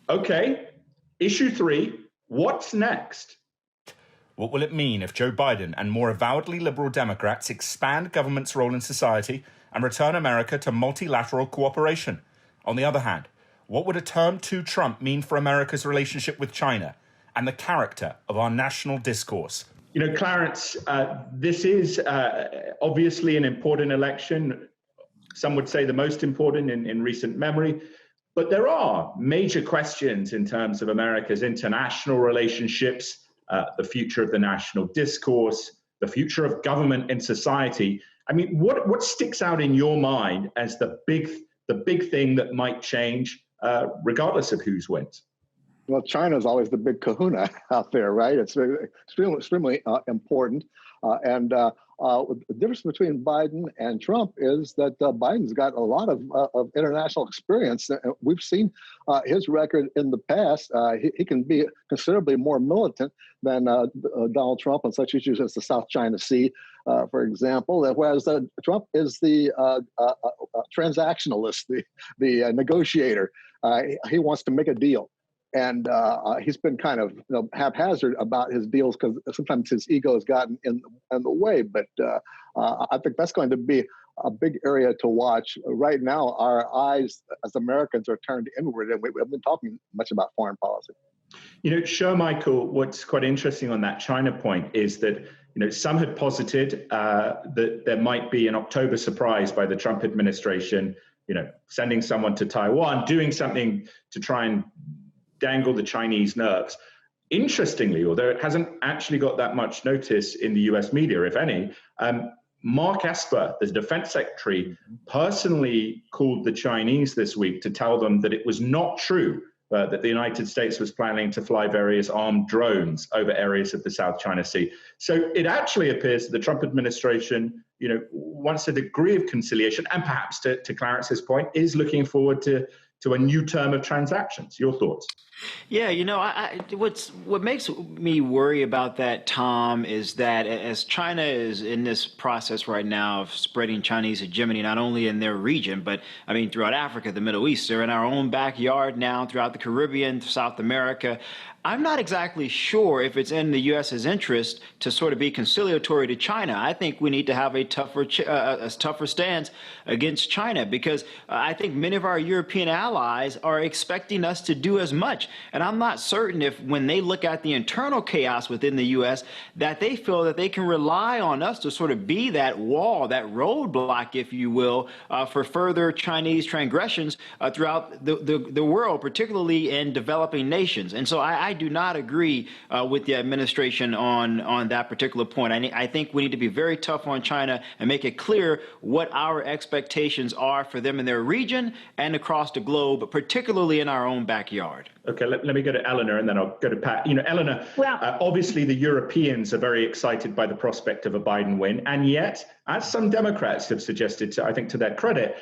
Okay. Issue 3, what's next? What will it mean if Joe Biden and more avowedly liberal Democrats expand government's role in society and return America to multilateral cooperation? On the other hand, what would a term 2 Trump mean for America's relationship with China and the character of our national discourse? You know, Clarence, this is obviously an important election. Some would say the most important in recent memory. But there are major questions in terms of America's international relationships, the future of the national discourse, the future of government in society. I mean, what sticks out in your mind as the big thing that might change, regardless of who's wins? Well, China is always the big kahuna out there, right? It's extremely important. The difference between Biden and Trump is that Biden's got a lot of international experience. We've seen his record in the past. He can be considerably more militant than Donald Trump on such issues as the South China Sea, for example. Whereas Trump is the transactionalist, the negotiator. He wants to make a deal. And he's been kind of haphazard about his deals because sometimes his ego has gotten in the way. But I think that's going to be a big area to watch. Right now, our eyes as Americans are turned inward, and we haven't been talking much about foreign policy. You know, Shermichael, what's quite interesting on that China point is that, some had posited that there might be an October surprise by the Trump administration, sending someone to Taiwan, doing something to try and dangle the Chinese nerves. Interestingly, although it hasn't actually got that much notice in the US media, if any, Mark Esper, the defense secretary, personally called the Chinese this week to tell them that it was not true that the United States was planning to fly various armed drones over areas of the South China Sea. So it actually appears that the Trump administration, wants a degree of conciliation, and perhaps to Clarence's point, is looking forward to a new term of transactions. Your thoughts? Yeah, what makes me worry about that, Tom, is that as China is in this process right now of spreading Chinese hegemony, not only in their region, but throughout Africa, the Middle East, they're in our own backyard now, throughout the Caribbean, South America. I'm not exactly sure if it's in the U.S.'s interest to sort of be conciliatory to China. I think we need to have a tougher stance against China, because I think many of our European allies are expecting us to do as much. And I'm not certain if, when they look at the internal chaos within the U.S., that they feel that they can rely on us to sort of be that wall, that roadblock, if you will, for further Chinese transgressions throughout the world, particularly in developing nations. And so I do not agree with the administration on that particular point. I think we need to be very tough on China and make it clear what our expectations are for them in their region and across the globe, but particularly in our own backyard. Okay, let me go to Eleanor, and then I'll go to Pat. Eleanor, obviously the Europeans are very excited by the prospect of a Biden win, and yet, as some Democrats have suggested, I think to their credit,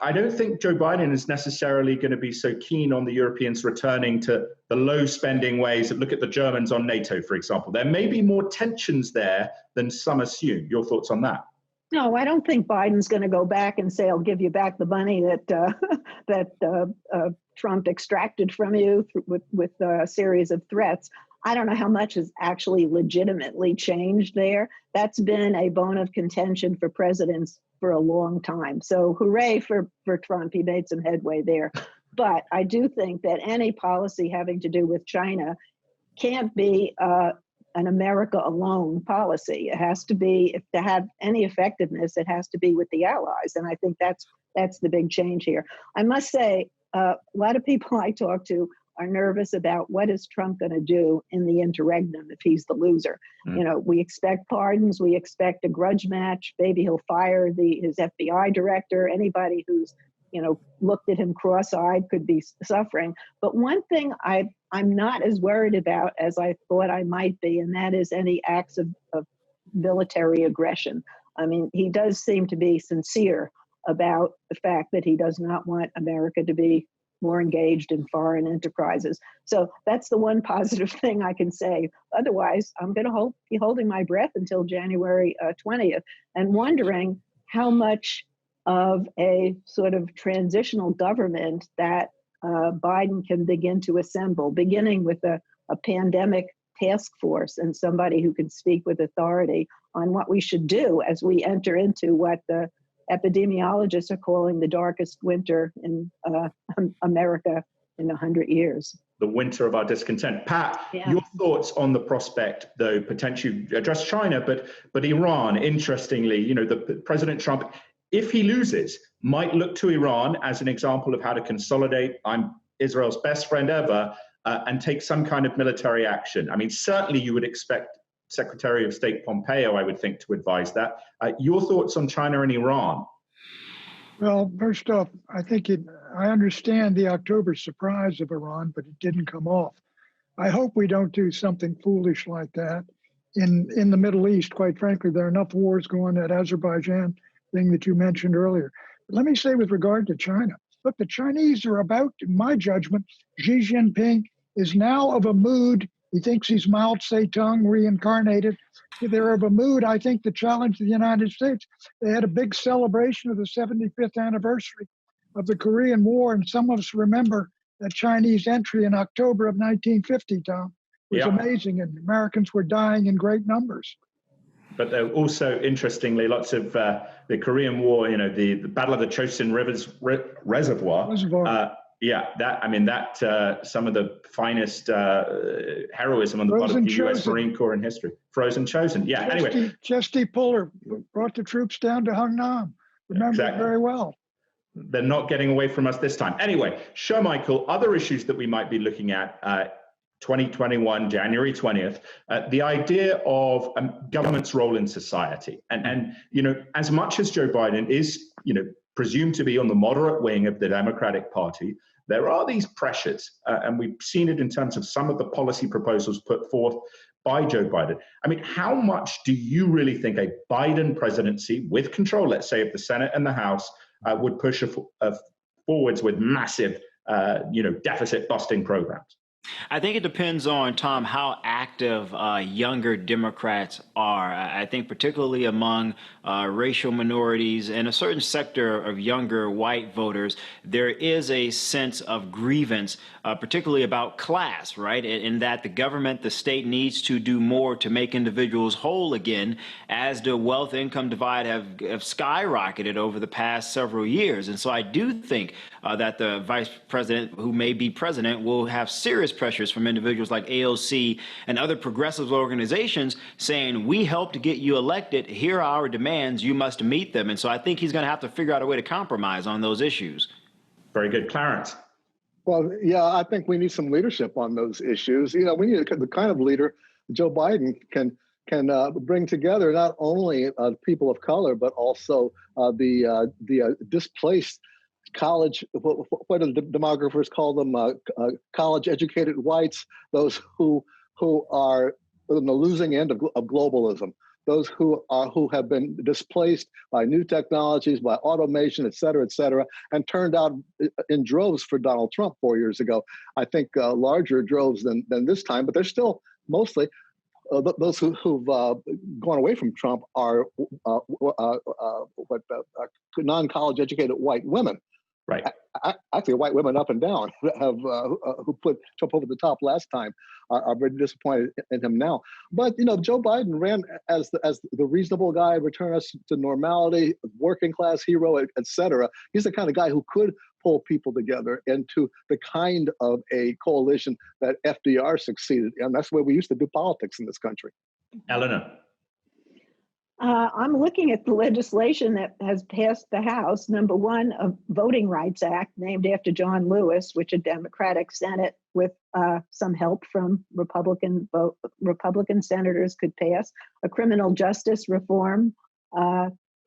I don't think Joe Biden is necessarily going to be so keen on the Europeans returning to the low spending ways. Look at the Germans on NATO, for example. There may be more tensions there than some assume. Your thoughts on that? No, I don't think Biden's going to go back and say, I'll give you back the money that Trump extracted from you with a series of threats. I don't know how much has actually legitimately changed there. That's been a bone of contention for presidents for a long time. So hooray for Trump. He made some headway there. But I do think that any policy having to do with China can't be an America alone policy. It has to be, if to have any effectiveness, it has to be with the allies. And I think that's the big change here. I must say, a lot of people I talk to are nervous about what is Trump going to do in the interregnum if he's the loser. We expect pardons, we expect a grudge match. Maybe he'll fire his FBI director. Anybody who's looked at him cross-eyed could be suffering. But one thing I'm not as worried about as I thought I might be, and that is any acts of military aggression. I mean, he does seem to be sincere about the fact that he does not want America to be more engaged in foreign enterprises. So that's the one positive thing I can say. Otherwise, I'm going to be holding my breath until January 20th and wondering how much of a sort of transitional government that Biden can begin to assemble, beginning with a pandemic task force and somebody who can speak with authority on what we should do as we enter into what the epidemiologists are calling the darkest winter in America in 100 years. The winter of our discontent. Pat, your thoughts on the prospect, though, potentially address China, but Iran, interestingly, the President Trump, if he loses, might look to Iran as an example of how to consolidate, I'm Israel's best friend ever, and take some kind of military action. I mean, certainly you would expect Secretary of State Pompeo, I would think, to advise that. Your thoughts on China and Iran? Well, first off, I think I understand the October surprise of Iran, but it didn't come off. I hope we don't do something foolish like that in the Middle East. Quite frankly, there are enough wars going, that Azerbaijan thing that you mentioned earlier. But let me say with regard to China, look, the Chinese are about, in my judgment, Xi Jinping is now of a mood. He thinks he's Mao Zedong reincarnated. They're of a mood, I think, to challenge the United States. They had a big celebration of the 75th anniversary of the Korean War, and some of us remember that Chinese entry in October of 1950, Tom. It was amazing, and Americans were dying in great numbers. But there were also, interestingly, lots of the Korean War, the Battle of the Chosin Rivers Reservoir. Some of the finest heroism on the part of the U.S. Marine Corps in history. Frozen Chosen. Yeah, anyway. Chesty Puller brought the troops down to Hungnam. Remember it very well. They're not getting away from us this time. Anyway, Shermichael, other issues that we might be looking at 2021, January 20th, the idea of government's role in society. And as much as Joe Biden is, presumed to be on the moderate wing of the Democratic Party, there are these pressures, and we've seen it in terms of some of the policy proposals put forth by Joe Biden. I mean, how much do you really think a Biden presidency with control, let's say, of the Senate and the House, would push forwards with massive, deficit-busting programs? I think it depends on, Tom, how active younger Democrats are. I think particularly among racial minorities and a certain sector of younger white voters, there is a sense of grievance, particularly about class, right? In that the government, the state needs to do more to make individuals whole again, as the wealth-income divide have skyrocketed over the past several years. And so I do think that the vice president, who may be president, will have serious pressures from individuals like AOC and other progressive organizations saying, we helped to get you elected. Here are our demands. You must meet them. And so I think he's going to have to figure out a way to compromise on those issues. Very good. Clarence. Well, yeah, I think we need some leadership on those issues. We need the kind of leader Joe Biden can bring together not only people of color, but also the displaced college, what do the demographers call them? College-educated whites, those who are on the losing end of globalism, those who have been displaced by new technologies, by automation, et cetera, and turned out in droves for Donald Trump 4 years ago. I think larger droves than this time, but they're still mostly those who've gone away from Trump are non-college educated white women. Right. Actually, white women up and down have who put Trump over the top last time are very disappointed in him now. But Joe Biden ran as the reasonable guy, return us to normality, working class hero, et cetera. He's the kind of guy who could pull people together into the kind of a coalition that FDR succeeded in. That's the way we used to do politics in this country. Eleanor. I'm looking at the legislation that has passed the House. Number one, a Voting Rights Act named after John Lewis, which a Democratic Senate with some help from Republican senators could pass. A criminal justice reform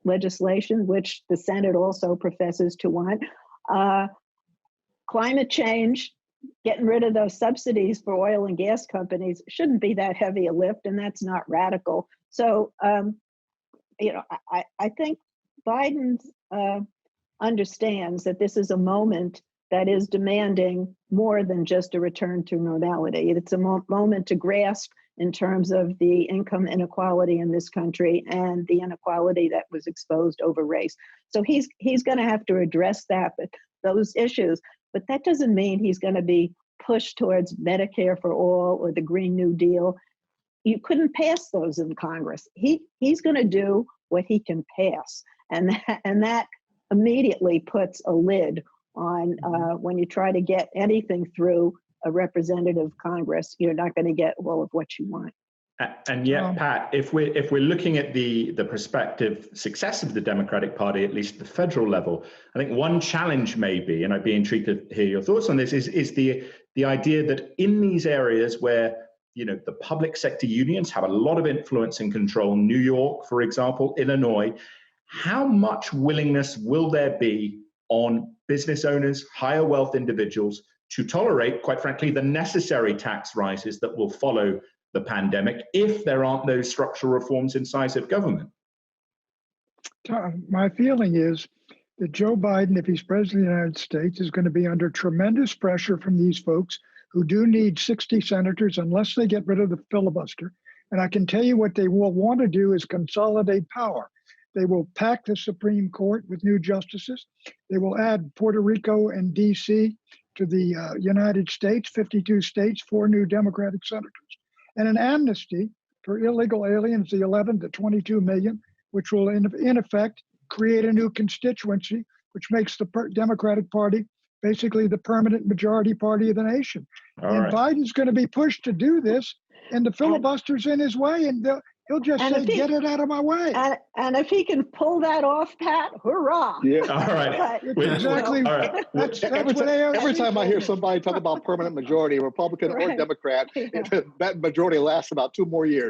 legislation, which the Senate also professes to want. Climate change, getting rid of those subsidies for oil and gas companies shouldn't be that heavy a lift, and that's not radical. So, I think Biden understands that this is a moment that is demanding more than just a return to normality. It's a moment to grasp in terms of the income inequality in this country and the inequality that was exposed over race. So he's going to have to address that, but those issues. but that doesn't mean he's going to be pushed towards Medicare for all or the Green New Deal. You couldn't pass those in Congress. He's going to do what he can pass, and that immediately puts a lid on when you try to get anything through a representative Congress. You're not going to get all of what you want. And yet, Pat, if we're looking at the prospective success of the Democratic Party, at least at the federal level, I think one challenge may be, and I'd be intrigued to hear your thoughts on this, is the idea that in these areas where the public sector unions have a lot of influence and control, New York, for example, Illinois, how much willingness will there be on business owners, higher wealth individuals to tolerate, quite frankly, the necessary tax rises that will follow the pandemic if there aren't those structural reforms inside of government? My feeling is that Joe Biden, if he's president of the United States, is going to be under tremendous pressure from these folks who do need 60 senators unless they get rid of the filibuster. And I can tell you what they will want to do is consolidate power. They will pack the Supreme Court with new justices. They will add Puerto Rico and D.C. to the United States, 52 states, 4 new Democratic senators, and an amnesty for illegal aliens, the 11 to 22 million, which will in effect create a new constituency, which makes the Democratic Party basically the permanent majority party of the nation. Biden's going to be pushed to do this, and the filibuster's in his way, and he'll just say, get it out of my way. And if he can pull that off, Pat, hurrah. Yeah. All right. Exactly. All right. That's every time I hear somebody talk about permanent majority, Republican or Democrat, that majority lasts about 2 more years.